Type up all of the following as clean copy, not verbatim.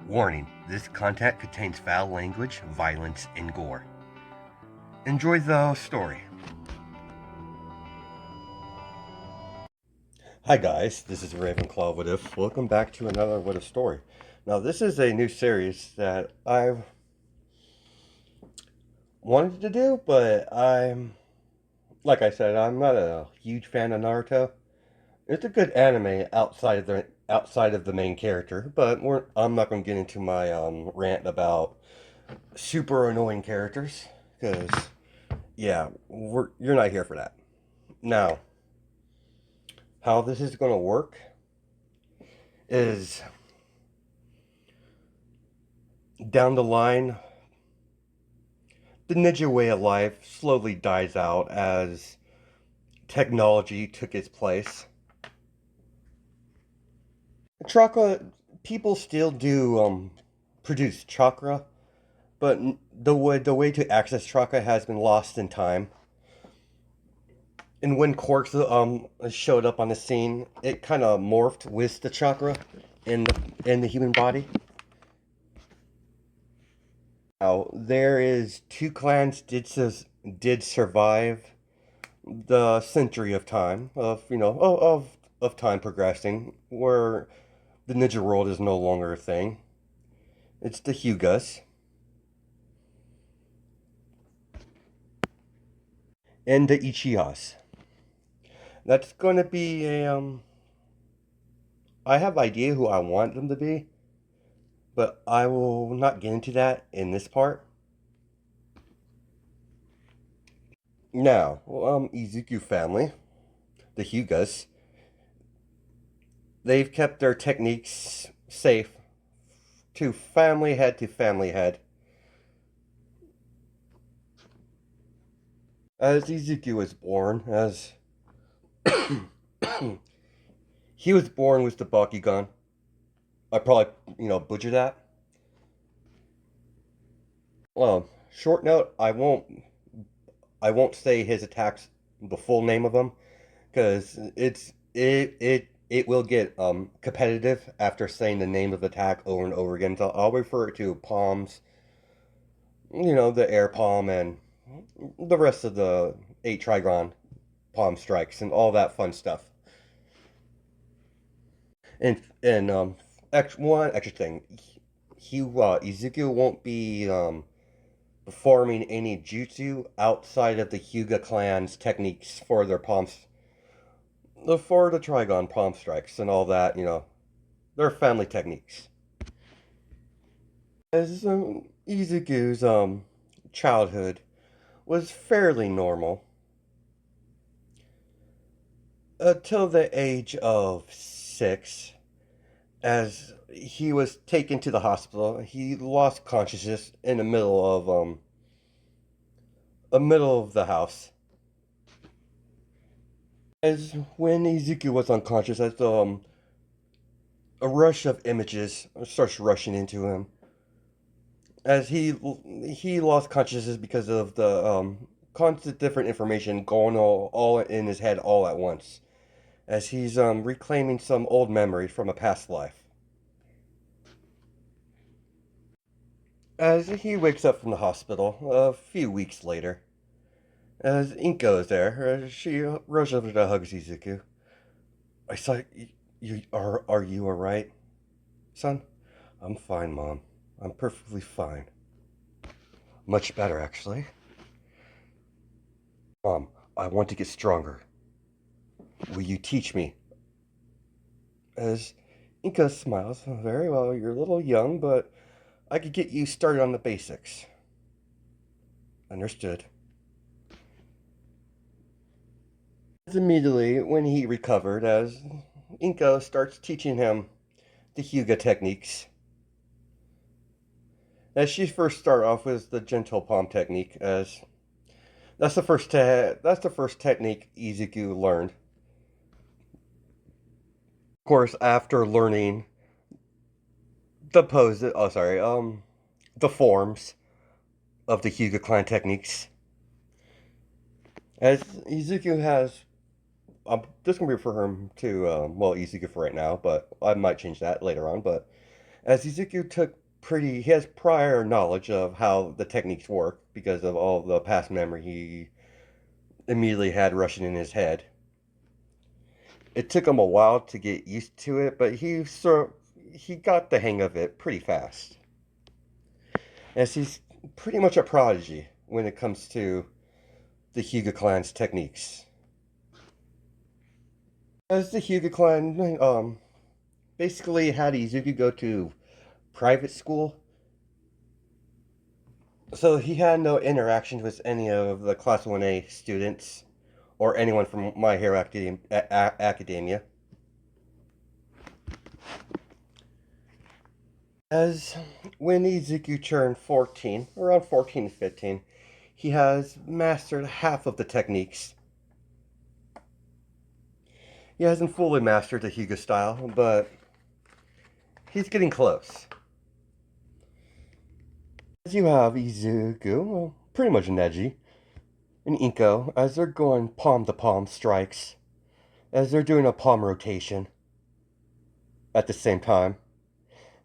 Warning, this content contains foul language, violence, and gore. Enjoy the story. Hi guys, this is Ravenclaw What If. Welcome back to another What If story. Now this is a new series that I've wanted to do, but like I said, I'm not a huge fan of Naruto. It's a good anime outside of the main character, but I'm not going to get into my rant about super annoying characters because yeah, you're not here for that. Now, how this is going to work is down the line, the ninja way of life slowly dies out as technology took its place. Chakra, people still do produce chakra, but the way to access chakra has been lost in time. And when quirks showed up on the scene, it kind of morphed with the chakra in the human body. Now there is two clans did survive the century of time of time progressing, where the ninja world is no longer a thing. It's the Hyugas and the Ichihas. That's going to be a. I have idea who I want them to be, but I will not get into that in this part. Now, Izuku family, the Hyugas, they've kept their techniques safe to family head. As Izuku was born, as he was born with the Bakugan. I probably, butcher that. Well, short note, I won't say his attacks, the full name of them, because it will get competitive after saying the name of the attack over and over again. So I'll refer it to palms, the air palm and the rest of the 8 trigon palm strikes and all that fun stuff. And one extra thing, Izuku won't be performing any jutsu outside of the Hyuga clan's techniques for their palms, for the Trigon palm strikes and all that. Their family techniques. As Izuku's childhood was fairly normal until the age of 6. As he was taken to the hospital, he lost consciousness in the middle of the house. As when Izuku was unconscious, as a rush of images starts rushing into him, as he lost consciousness because of the constant different information going all in his head all at once, as he's reclaiming some old memory from a past life. As he wakes up from the hospital a few weeks later, as Inko is there, she rushes over to hug Izuku. I saw you. Are you alright, son? I'm fine, Mom. I'm perfectly fine. Much better, actually. Mom, I want to get stronger. Will you teach me? As Inka smiles, very well, you're a little young, but I could get you started on the basics. Understood. As immediately when he recovered, as Inka starts teaching him the Hyuga techniques. As she first started off with the gentle palm technique, as that's the first technique Izuku learned. Of course, after learning the forms of the Hyuga clan techniques, as Izuku has, this can be for him to, Izuku for right now, but I might change that later on. But As Izuku he has prior knowledge of how the techniques work because of all the past memory he immediately had rushing in his head. It took him a while to get used to it, but he got the hang of it pretty fast. As he's pretty much a prodigy when it comes to the Hyuga clan's techniques. As the Hyuga clan basically had Izuku go to private school, so he had no interactions with any of the Class 1A students or anyone from My Hero Academia. As when Izuku turned 14, around 14, 15, he has mastered half of the techniques. He hasn't fully mastered the Hyuga style, but he's getting close. As you have Izuku, well, pretty much Neji, and Inko, as they're going palm to palm strikes, as they're doing a palm rotation at the same time,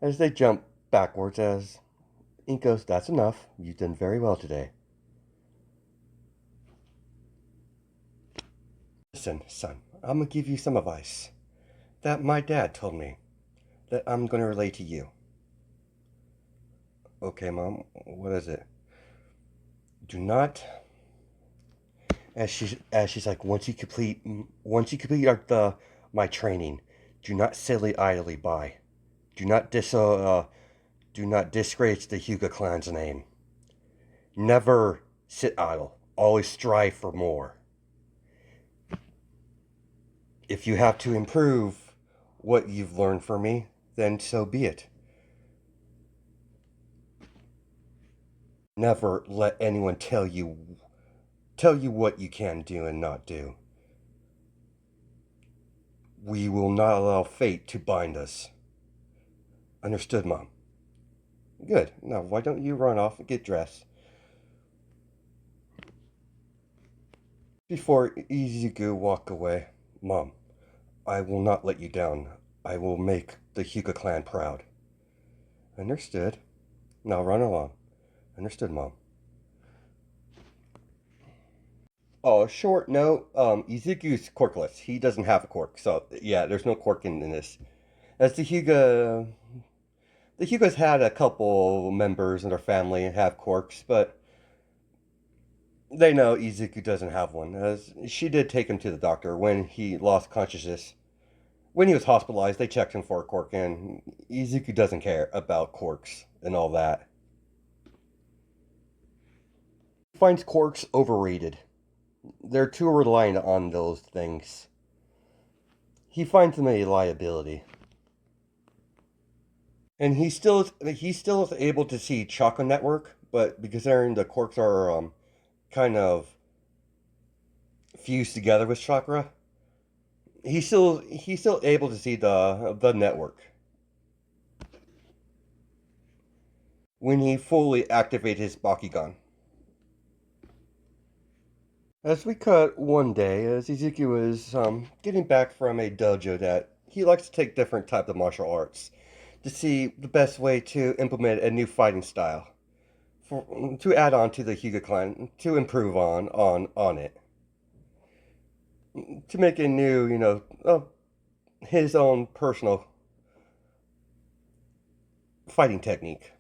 as they jump backwards, as Inko's, that's enough, you've done very well today. Listen, son, I'm gonna give you some advice that my dad told me that I'm gonna relay to you. Okay, Mom, what is it? Do not, as she's like, once you complete my training, do not silly idly by. Do not do not disgrace the Hyuga clan's name. Never sit idle. Always strive for more. If you have to improve what you've learned from me, then so be it. Never let anyone tell you what you can do and not do. We will not allow fate to bind us. Understood, Mom? Good. Now, why don't you run off and get dressed? Before Izuku walk away, Mom, I will not let you down. I will make the Hyuga clan proud. Understood. Now run along. Understood, Mom. Oh, short note, Izuku's quirkless. He doesn't have a quirk, so yeah, there's no quirk in this. As the Hyuga's had a couple members in their family have quirks, but they know Izuku doesn't have one, as she did take him to the doctor when he lost consciousness. When he was hospitalized, they checked him for a quirk, and Izuku doesn't care about quirks and all that. He finds quirks overrated. They're too reliant on those things. He finds them a liability. And he still is able to see Chakra Network, but because the quirks are kind of fused together with chakra, he's still able to see the network. When he fully activates his Bakugan. As we cut one day, as Izuku is getting back from a dojo that he likes to take different types of martial arts to see the best way to implement a new fighting style to add on to the Hyuga clan to improve on it to make a new his own personal fighting technique.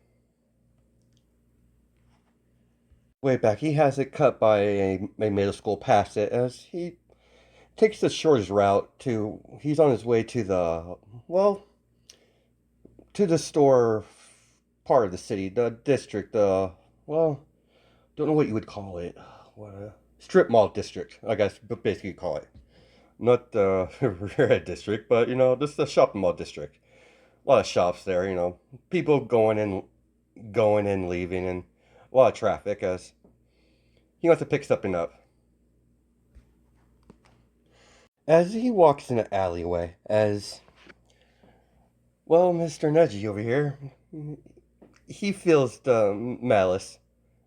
Way back, he has it cut by a middle school past it as he takes the shortest route to. He's on his way to well, to the store part of the city, the district, well, don't know what you would call it. What strip mall district, I guess, but basically call it. Not the red district, but just the shopping mall district. A lot of shops there, people going in, leaving, and a lot of traffic as he wants to pick something up. As he walks in an alleyway, as well, Mr. Neji over here, he feels the malice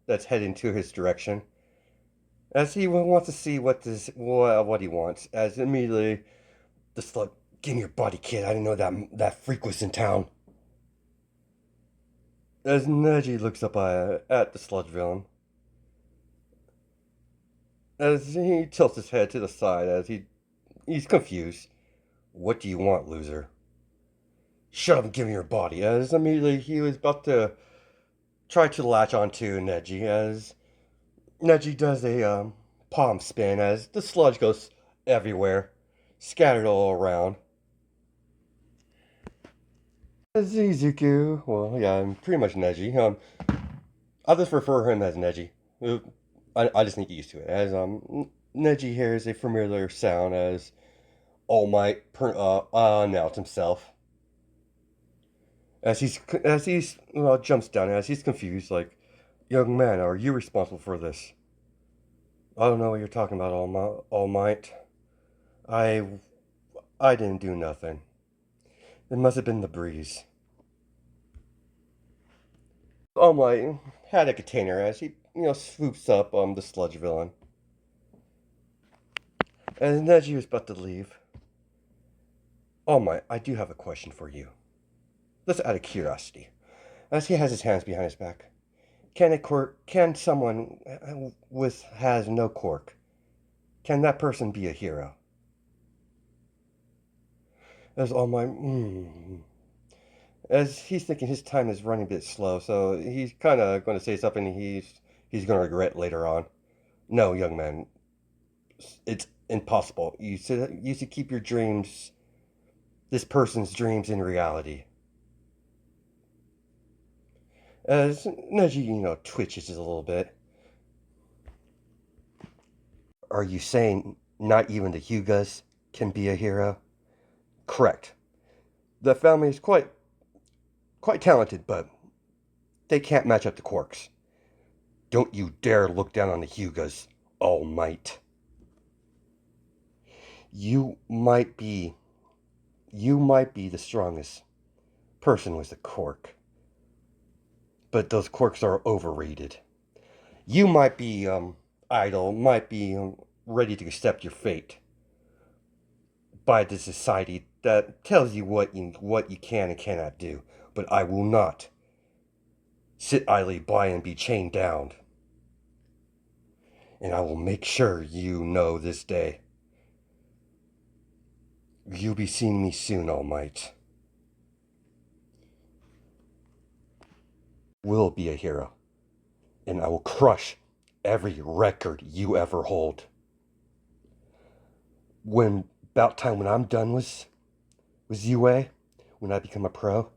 that's heading to his direction. As he wants to see what he wants, as immediately the slug, give me your body, kid. I didn't know that freak was in town. As Neji looks up at the sludge villain, as he tilts his head to the side as he's confused. What do you want, loser? Shut up and give me your body. As immediately he was about to try to latch onto Neji as Neji does a palm spin as the sludge goes everywhere, scattered all around. As Izuku, well, yeah, I'm pretty much Neji. I'll just refer him as Neji. I just need to get used to it. As Neji hears a familiar sound as All Might announce himself. As he's well, jumps down as he's confused, like, young man, are you responsible for this? I don't know what you're talking about, All Might. I I didn't do nothing. It must have been the breeze. All Might had a container as he swoops up the sludge villain. And Neji was about to leave. All Might, I do have a question for you. Just out of curiosity. As he has his hands behind his back. Can someone with has no quirk, can that person be a hero? As All Might, as he's thinking his time is running a bit slow, so he's kind of going to say something he's going to regret later on. No, young man, it's impossible. You should keep your dreams, this person's dreams, in reality. As Neji, twitches a little bit. Are you saying not even the Hyugas can be a hero? Correct. The family is quite talented, but they can't match up to quirks. Don't you dare look down on the Hyugas, All Might. You might be the strongest person with a quirk, but those quirks are overrated. You might be idle, might be ready to accept your fate by the society that tells you what you can and cannot do, but I will not sit idly by and be chained down. And I will make sure you know this day. You'll be seeing me soon, All Might. Will be a hero, and I will crush every record you ever hold. When about time when I'm done with UA, when I become a pro,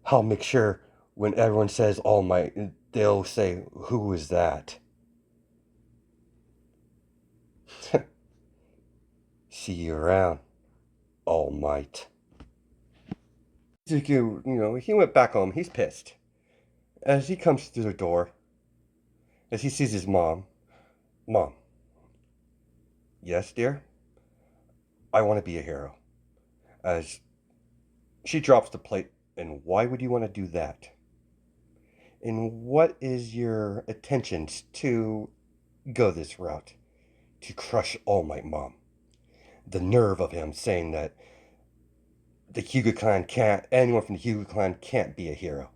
I'll make sure when everyone says All Might, they'll say, "Who is that?" See you around, All Might. Izuku, he went back home. He's pissed. As he comes through the door, as he sees his mom. Mom, yes, dear? I want to be a hero. As she drops the plate, and why would you want to do that? And what is your intentions to go this route? To crush All Might, Mom. The nerve of him saying that the Hyuga clan anyone from the Hyuga clan can't be a hero.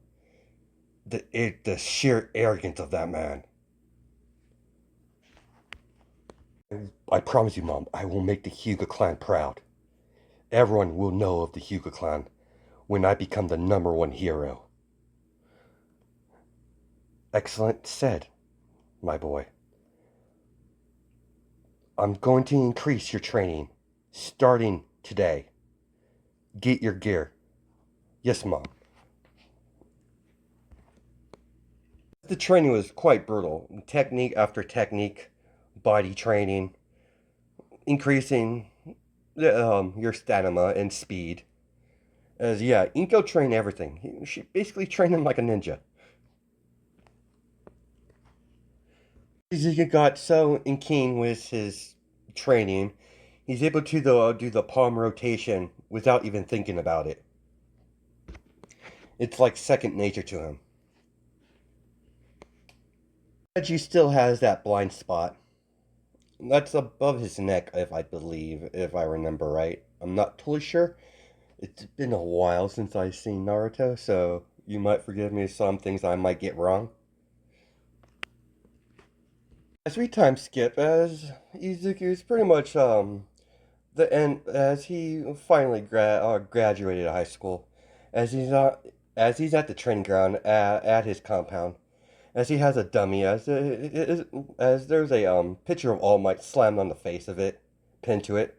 The sheer arrogance of that man. I promise you, Mom, I will make the Hyuga clan proud. Everyone will know of the Hyuga clan when I become the #1 hero. Excellent said, my boy. I'm going to increase your training starting today. Get your gear. Yes, Mom. The training was quite brutal. Technique after technique, body training, increasing your stamina and speed. As yeah, Inko trained everything. She basically trained him like a ninja. He got so in keen with his training, he's able to do the palm rotation without even thinking about it. It's like second nature to him. Reggie still has that blind spot. That's above his neck, if I remember right. I'm not totally sure. It's been a while since I've seen Naruto, so you might forgive me some things I might get wrong. As we time skip, as Izuku's pretty much the end, as he finally graduated high school, as he's at the training ground at his compound, as he has a dummy, as there's a picture of All Might slammed on the face of it, pinned to it,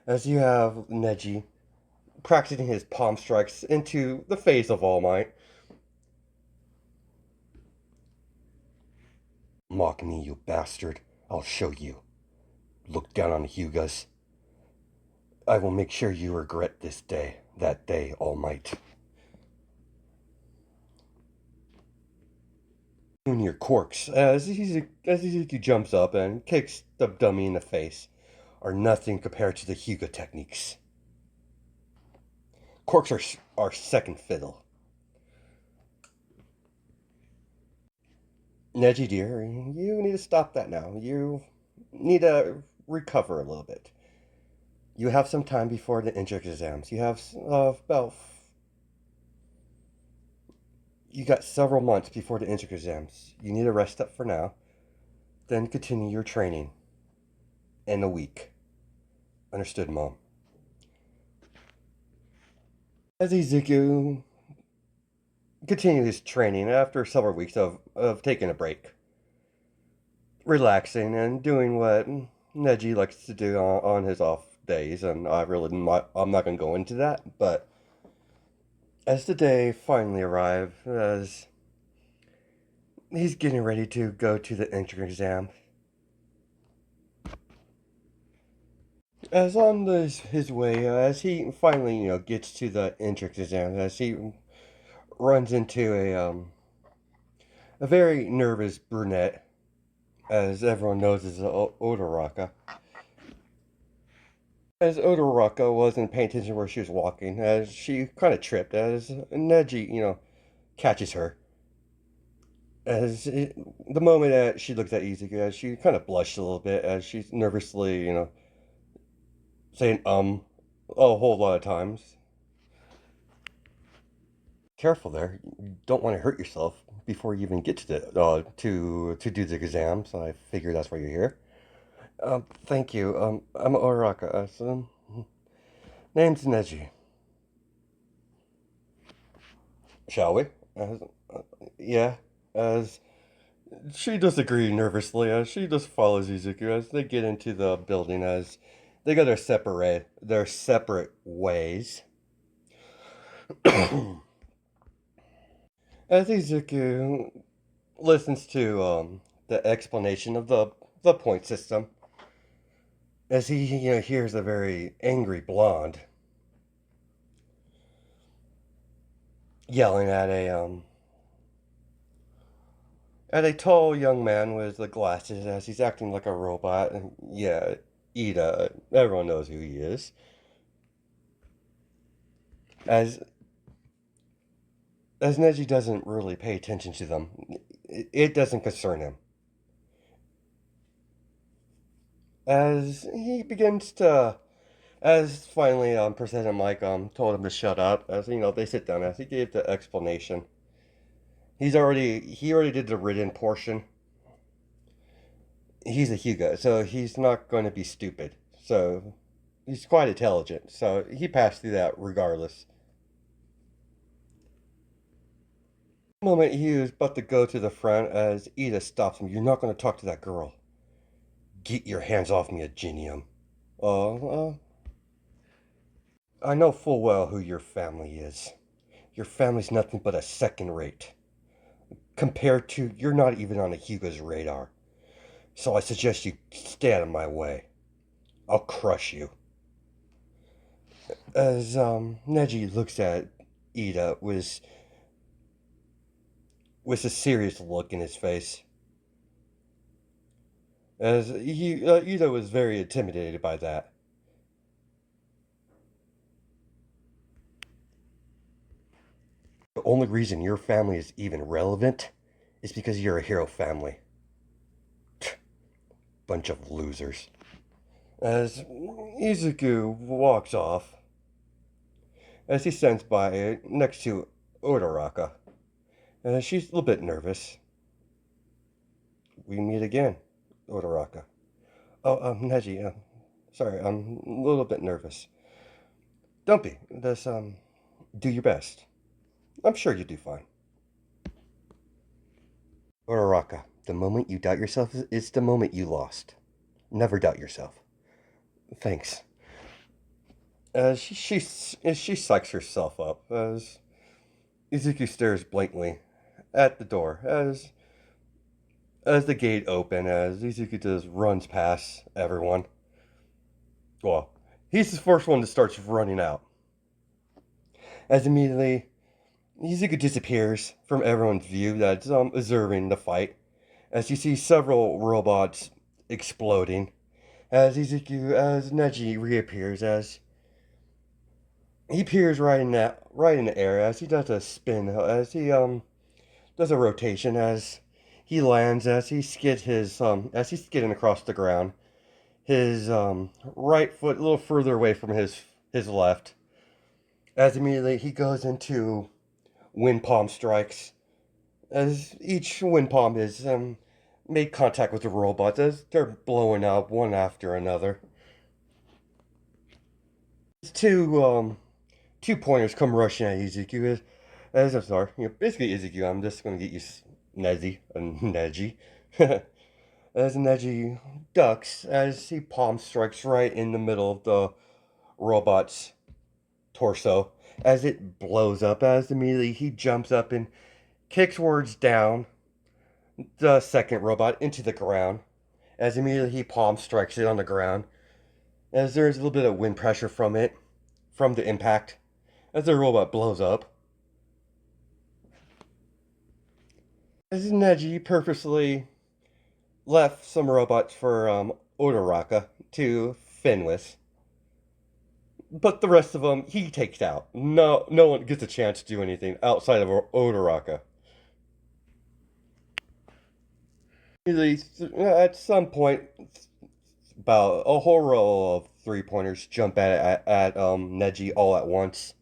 as you have Neji practicing his palm strikes into the face of All Might. Mock me, you bastard. I'll show you. Look down on the Hyugas. I will make sure you regret this day, that day, All Might. Junior quirks, as Izuku jumps up and kicks the dummy in the face, are nothing compared to the Hyuga techniques. Quirks are second fiddle. Neji, dear, you need to stop that now. You need to recover a little bit. You have some time before the entrance exams. You have about. You got several months before the entrance exams. You need to rest up for now. Then continue your training in a week. Understood, Mom. As Izuku continued his training after several weeks of taking a break, relaxing and doing what Neji likes to do on his off days, and I'm not going to go into that, but as the day finally arrived, as he's getting ready to go to the entrance exam, as on his way, as he finally gets to the entrance exam, as he runs into a very nervous brunette, as everyone knows is Odoraka. As Odoraka wasn't paying attention where she was walking, as she kind of tripped, as Neji, catches her. The moment that she looks at Izuku, as she kind of blushed a little bit, as she's nervously, saying a whole lot of times. Careful there, you don't want to hurt yourself before you even get to the to do the exam. So I figure that's why you're here. Thank you. I'm Oraka. Name's Neji. Shall we? Yeah. As she does agree nervously, as she just follows Izuku as they get into the building, as they go their separate ways. As Izuku listens to the explanation of the point system, as he hears a very angry blonde yelling at a tall young man with the glasses, as he's acting like a robot. And yeah, Ida, everyone knows who he is. As Neji doesn't really pay attention to them, it doesn't concern him. As he begins to, as finally President Mike told him to shut up, as they sit down, as he gave the explanation. He already did the written portion. He's a Hyuga, so he's not going to be stupid. So he's quite intelligent. So he passed through that regardless. The moment he was about to go to the front, as Ida stops him, "You're not going to talk to that girl. Get your hands off me, Agenium. I know full well who your family is. Your family's nothing but a second rate. Compared to, you're not even on a Hyuga's radar. So I suggest you stay out of my way. I'll crush you." As Neji looks at Ida with a serious look in his face, as Ida was very intimidated by that. The only reason your family is even relevant is because you're a hero family. Bunch of losers. As Izuku walks off, as he stands by next to Odoraka, She's a little bit nervous. We meet again, Odoraka. Oh, Neji, sorry, I'm a little bit nervous. Don't be. Just, do your best. I'm sure you do fine. Uraraka, the moment you doubt yourself is the moment you lost. Never doubt yourself. Thanks. She psychs herself up as Izuku stares blankly at the door as the gate open as Izuku just runs past everyone. Well, he's the first one that starts running out. As immediately Izuku disappears from everyone's view that's observing the fight as you see several robots exploding as Neji reappears as he appears right in the air as he does a spin as he does a rotation as he lands as he's skidding across the ground. His right foot a little further away from his left. As immediately he goes into wind palm strikes as each wind palm is made contact with the robots as they're blowing up one after another. Two two pointers come rushing at Izuku as I'm sorry, basically Izuku. I'm just gonna get you Neji. As Neji ducks as he palm strikes right in the middle of the robot's torso as it blows up. As immediately he jumps up and kicks words down the second robot into the ground. As immediately he palm strikes it on the ground. As there's a little bit of wind pressure from the impact. As the robot blows up. As Neji purposely left some robots for Odoraka to fin with. But the rest of them he takes out. No one gets a chance to do anything outside of Odoraka. At some point, about a whole row of three pointers jump at Neji all at once.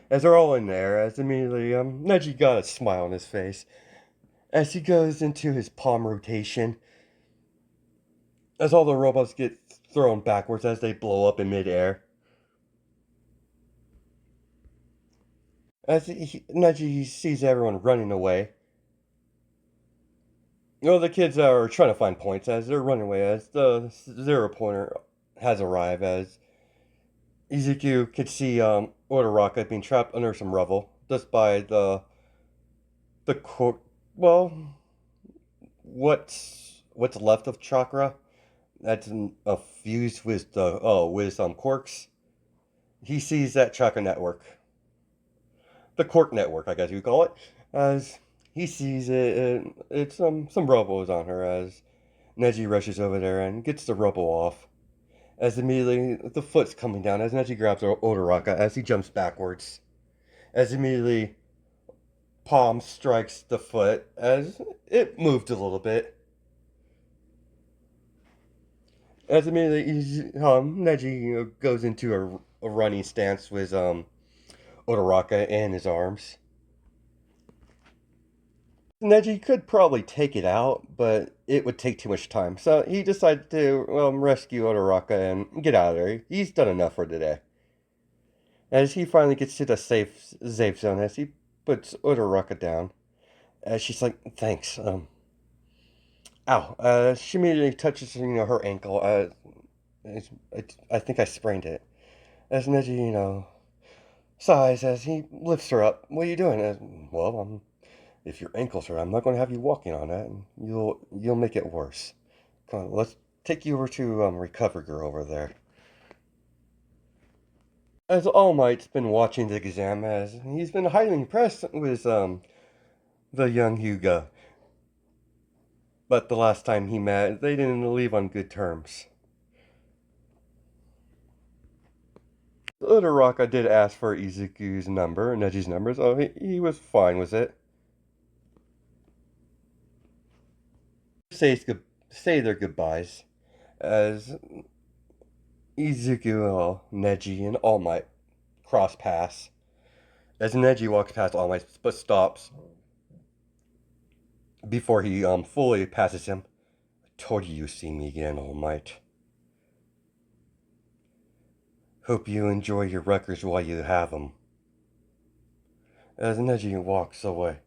As they're all in there, as immediately Neji got a smile on his face as he goes into his palm rotation. As all the robots get thrown backwards as they blow up in midair. Neji sees everyone running away. The kids are trying to find points as they're running away as the zero pointer has arrived as Izuku could see Uraraka being trapped under some rubble just by the quote. Well, what's left of chakra that's fused with with some quirks. He sees that chakra network, the quirk network, I guess you call it, as he sees it. And it's some rubble is on her as Neji rushes over there and gets the rubble off. As immediately the foot's coming down as Neji grabs Odoraka as he jumps backwards. As immediately palm strikes the foot as it moved a little bit. As immediately Neji goes into a running stance with Odoraka in his arms. Neji could probably take it out, but it would take too much time. So he decided to rescue Odoraka and get out of there. He's done enough for today. As he finally gets to the safe zone, as he puts Odoraka down, as she's like, "Thanks." Ow. She immediately touches her ankle. I think I sprained it. As Neji sighs as he lifts her up. What are you doing? Well, if your ankle's hurt, I'm not going to have you walking on that, and you'll make it worse. Come on, let's take you over to Recover Girl over there. As All Might's been watching the exam, as he's been highly impressed with the young Hyuga. But the last time he met, they didn't leave on good terms. Uraraka did ask for Izuku's number, Neji's number, so he was fine with it. Say their goodbyes as Izuku, Neji, and All Might cross paths. As Neji walks past All Might but stops before he fully passes him. I told you you'd see me again, All Might. Hope you enjoy your records while you have them. As Neji walks away.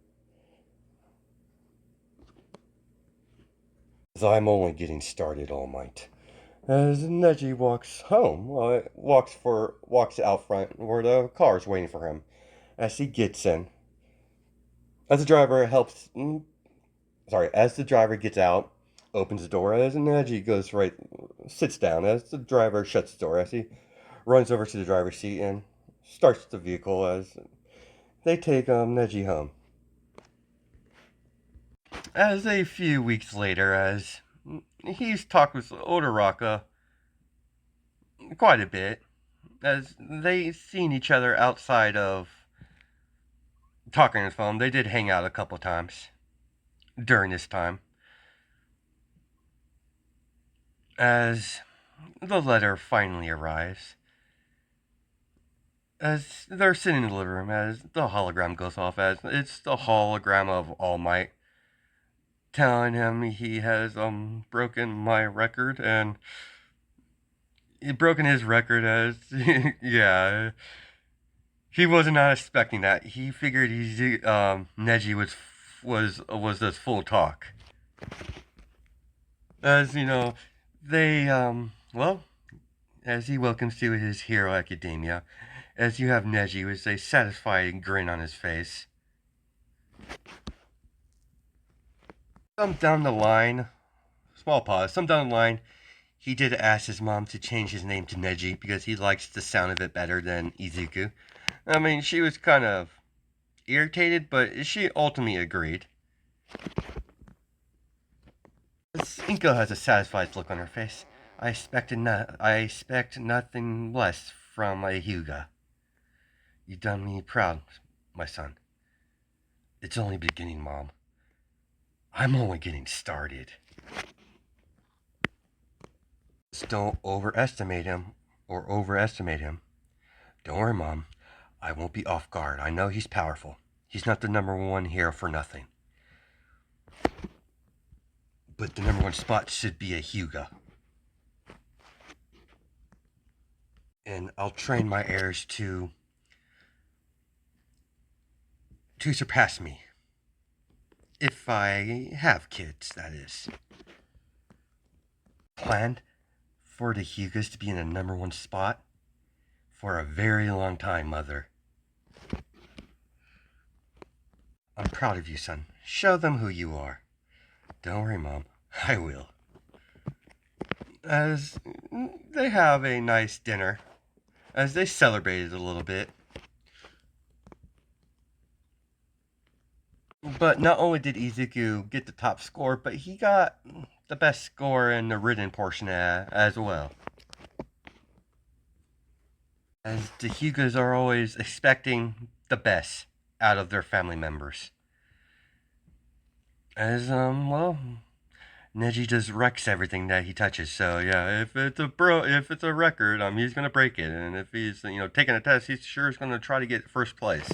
As I'm only getting started, All Might. As Neji walks home, walks out front where the car's waiting for him. As he gets in, as the driver helps, as the driver gets out, opens the door, as Neji sits down, as the driver shuts the door, as he runs over to the driver's seat and starts the vehicle as they take Neji home. As a few weeks later, as he's talked with Odoraka quite a bit, as they seen each other outside of talking on the phone. They did hang out a couple times during this time. As the letter finally arrives, as they're sitting in the living room, as the hologram goes off, as it's the hologram of All Might telling him he has broken my record, and he broken his record as yeah. He was not expecting that. He figured Neji was just full talk. As you know, they well, as he welcomes to his Hero Academia, as you have Neji with a satisfied grin on his face. Some down the line, small pause. Some down the line, he did ask his mom to change his name to Neji because he likes the sound of it better than Izuku. I mean, she was kind of irritated, but she ultimately agreed. Inko has a satisfied look on her face. I expect nothing less from a Hyuga. You've done me proud, my son. It's only beginning, Mom. I'm only getting started. Just don't overestimate him. Don't worry, Mom. I won't be off guard. I know he's powerful. He's not the #1 hero for nothing. But the #1 spot should be a Hyuga. And I'll train my heirs to surpass me. If I have kids, that is. Planned for the Hyugas to be in a #1 spot for a very long time, Mother. I'm proud of you, son. Show them who you are. Don't worry, Mom. I will. As they have a nice dinner, as they celebrated a little bit. But not only did Izuku get the top score, but he got the best score in the written portion as well. As the Hyugas are always expecting the best out of their family members. As, Neji just wrecks everything that he touches. So yeah, if it's a record, he's gonna break it. And if he's, taking a test, he's sure is gonna try to get first place.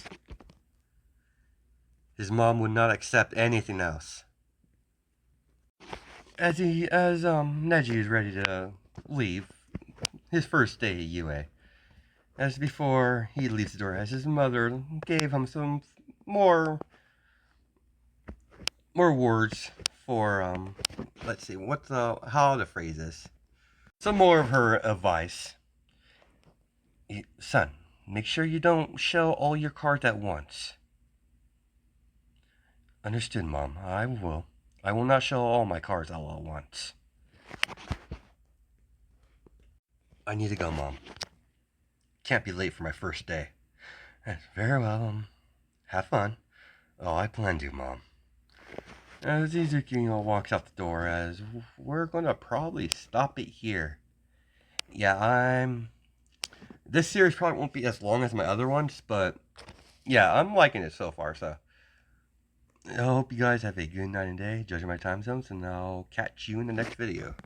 His mom would not accept anything else. As Neji is ready to leave his first day at UA, as before he leaves the door, as his mother gave him some more words for let's see how to phrase this. Some more of her advice. Son, make sure you don't show all your cards at once. Understood, Mom. I will. I will not show all my cards all at once. I need to go, Mom. Can't be late for my first day. Very well. Have fun. Oh, I plan to, Mom. As Izuku walks out the door, as we're gonna probably stop it here. Yeah, this series probably won't be as long as my other ones, but yeah, I'm liking it so far. So I hope you guys have a good night and day, judging my time zones, and I'll catch you in the next video.